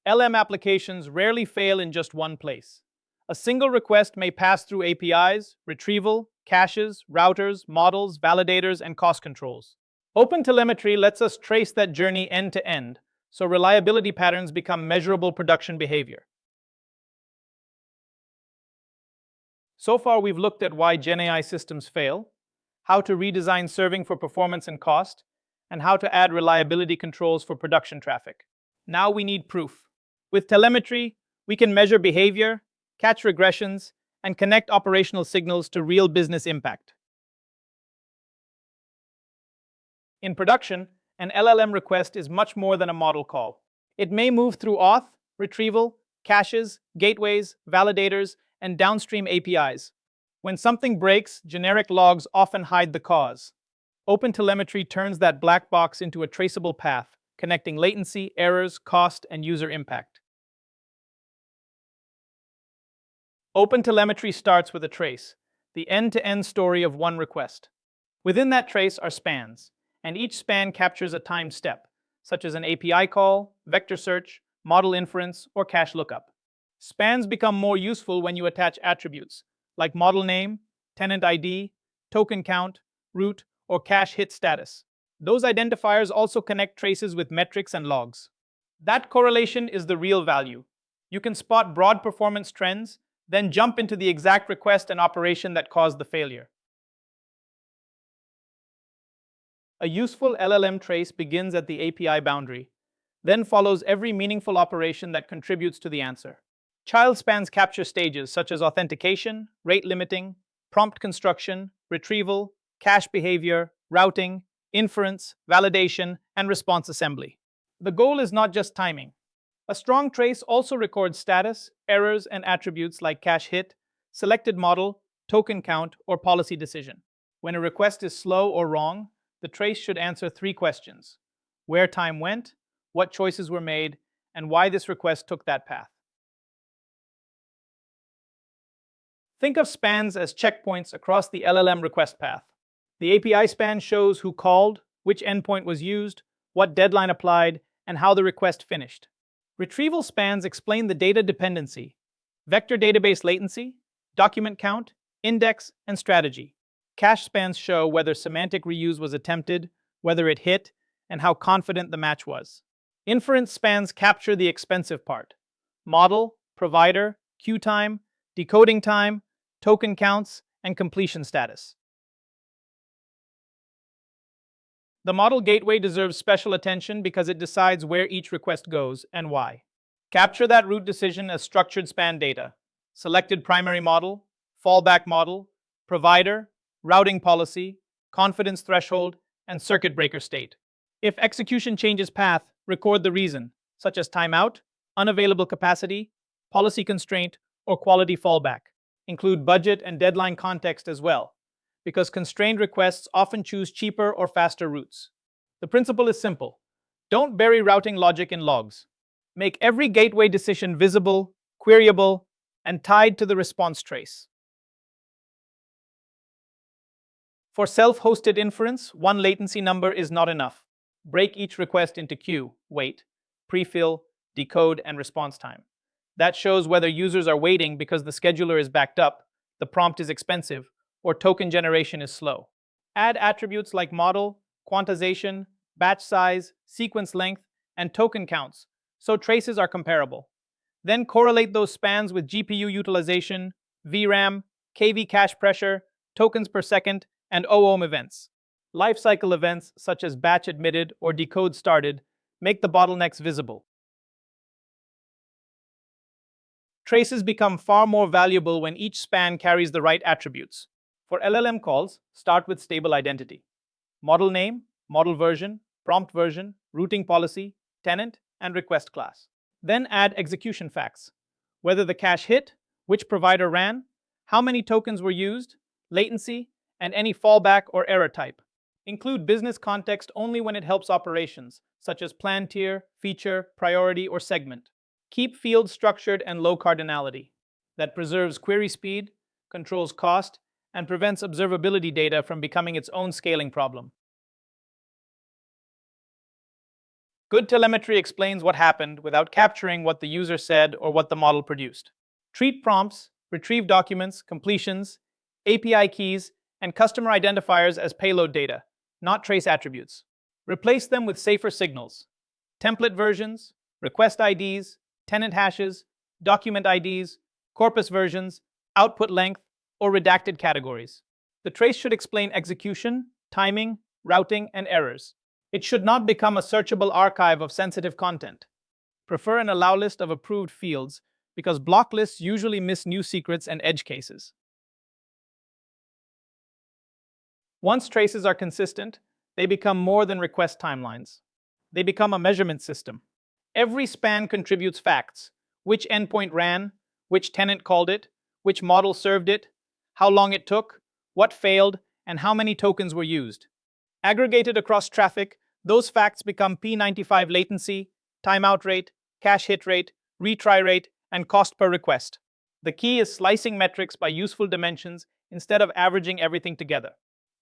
LM applications rarely fail in just one place. A single request may pass through APIs, retrieval, caches, routers, models, validators, and cost controls. OpenTelemetry lets us trace that journey end to end, so reliability patterns become measurable production behavior. So far, we've looked at why GenAI systems fail, how to redesign serving for performance and cost, and how to add reliability controls for production traffic. Now we need proof. With telemetry, we can measure behavior, catch regressions, and connect operational signals to real business impact. In production, an LLM request is much more than a model call. It may move through auth, retrieval, caches, gateways, validators, and downstream APIs. When something breaks, generic logs often hide the cause. OpenTelemetry turns that black box into a traceable path, connecting latency, errors, cost, and user impact. OpenTelemetry starts with a trace, the end-to-end story of one request. Within that trace are spans, and each span captures a timed step, such as an API call, vector search, model inference, or cache lookup. Spans become more useful when you attach attributes, like model name, tenant ID, token count, root, or cache hit status. Those identifiers also connect traces with metrics and logs. That correlation is the real value. You can spot broad performance trends, then jump into the exact request and operation that caused the failure. A useful LLM trace begins at the API boundary, then follows every meaningful operation that contributes to the answer. Child spans capture stages such as authentication, rate limiting, prompt construction, retrieval, cache behavior, routing, inference, validation, and response assembly. The goal is not just timing. A strong trace also records status, errors, and attributes like cache hit, selected model, token count, or policy decision. When a request is slow or wrong, the trace should answer 3 questions: where time went, what choices were made, and why this request took that path. Think of spans as checkpoints across the LLM request path. The API span shows who called, which endpoint was used, what deadline applied, and how the request finished. Retrieval spans explain the data dependency, vector database latency, document count, index, and strategy. Cache spans show whether semantic reuse was attempted, whether it hit, and how confident the match was. Inference spans capture the expensive part: model, provider, queue time, decoding time, token counts, and completion status. The model gateway deserves special attention because it decides where each request goes and why. Capture that root decision as structured span data: selected primary model, fallback model, provider, routing policy, confidence threshold, and circuit breaker state. If execution changes path, record the reason, such as timeout, unavailable capacity, policy constraint, or quality fallback. Include budget and deadline context as well, because constrained requests often choose cheaper or faster routes. The principle is simple: don't bury routing logic in logs. Make every gateway decision visible, queryable, and tied to the response trace. For self-hosted inference, one latency number is not enough. Break each request into queue, wait, prefill, decode, and response time. That shows whether users are waiting because the scheduler is backed up, the prompt is expensive, or token generation is slow. Add attributes like model, quantization, batch size, sequence length, and token counts, so traces are comparable. Then correlate those spans with GPU utilization, VRAM, KV cache pressure, tokens per second, and OOM events. Lifecycle events such as batch admitted or decode started make the bottlenecks visible. Traces become far more valuable when each span carries the right attributes. For LLM calls, start with stable identity: model name, model version, prompt version, routing policy, tenant, and request class. Then add execution facts: whether the cache hit, which provider ran, how many tokens were used, latency, and any fallback or error type. Include business context only when it helps operations, such as plan tier, feature, priority, or segment. Keep fields structured and low cardinality. That preserves query speed, controls cost, and prevents observability data from becoming its own scaling problem. Good telemetry explains what happened without capturing what the user said or what the model produced. Treat prompts, retrieve documents, completions, API keys, and customer identifiers as payload data, not trace attributes. Replace them with safer signals: template versions, request IDs, tenant hashes, document IDs, corpus versions, output length, or redacted categories. The trace should explain execution, timing, routing, and errors. It should not become a searchable archive of sensitive content. Prefer an allow list of approved fields because block lists usually miss new secrets and edge cases. Once traces are consistent, they become more than request timelines. They become a measurement system. Every span contributes facts: which endpoint ran, which tenant called it, which model served it, how long it took, what failed, and how many tokens were used. Aggregated across traffic, those facts become P95 latency, timeout rate, cache hit rate, retry rate, and cost per request. The key is slicing metrics by useful dimensions instead of averaging everything together.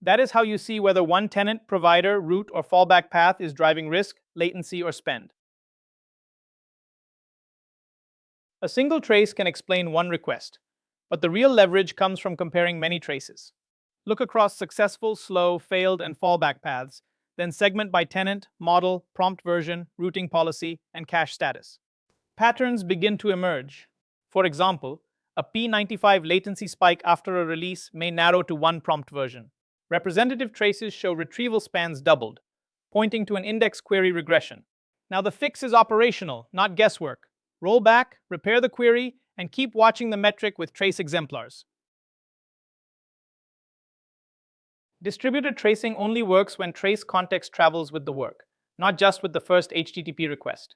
That is how you see whether one tenant, provider, route, or fallback path is driving risk, latency, or spend. A single trace can explain one request, but the real leverage comes from comparing many traces. Look across successful, slow, failed, and fallback paths, then segment by tenant, model, prompt version, routing policy, and cache status. Patterns begin to emerge. For example, a P95 latency spike after a release may narrow to one prompt version. Representative traces show retrieval spans doubled, pointing to an index query regression. Now the fix is operational, not guesswork. Roll back, repair the query, and keep watching the metric with trace exemplars. Distributed tracing only works when trace context travels with the work, not just with the first HTTP request.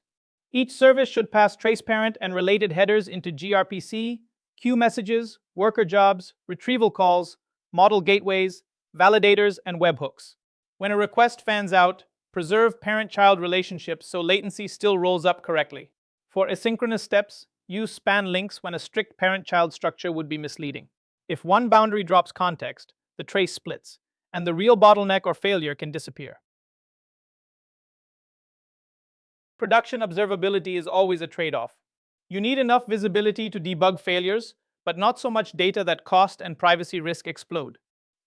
Each service should pass trace parent and related headers into gRPC, queue messages, worker jobs, retrieval calls, model gateways, validators, and webhooks. When a request fans out, preserve parent-child relationships so latency still rolls up correctly. For asynchronous steps, use span links when a strict parent-child structure would be misleading. If one boundary drops context, the trace splits, and the real bottleneck or failure can disappear. Production observability is always a trade-off. You need enough visibility to debug failures, but not so much data that cost and privacy risk explode.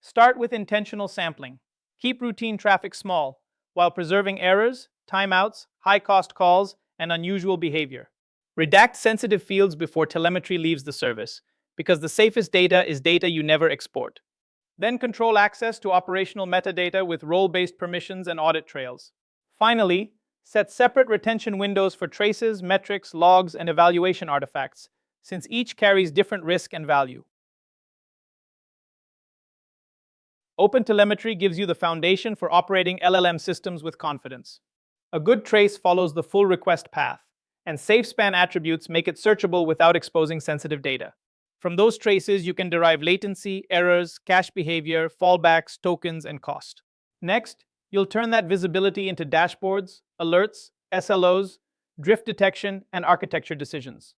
Start with intentional sampling. Keep routine traffic small, while preserving errors, timeouts, high-cost calls, and unusual behavior. Redact sensitive fields before telemetry leaves the service, because the safest data is data you never export. Then control access to operational metadata with role-based permissions and audit trails. Finally, set separate retention windows for traces, metrics, logs, and evaluation artifacts, since each carries different risk and value. OpenTelemetry gives you the foundation for operating LLM systems with confidence. A good trace follows the full request path, and safe span attributes make it searchable without exposing sensitive data. From those traces, you can derive latency, errors, cache behavior, fallbacks, tokens, and cost. Next, you'll turn that visibility into dashboards, alerts, SLOs, drift detection, and architecture decisions.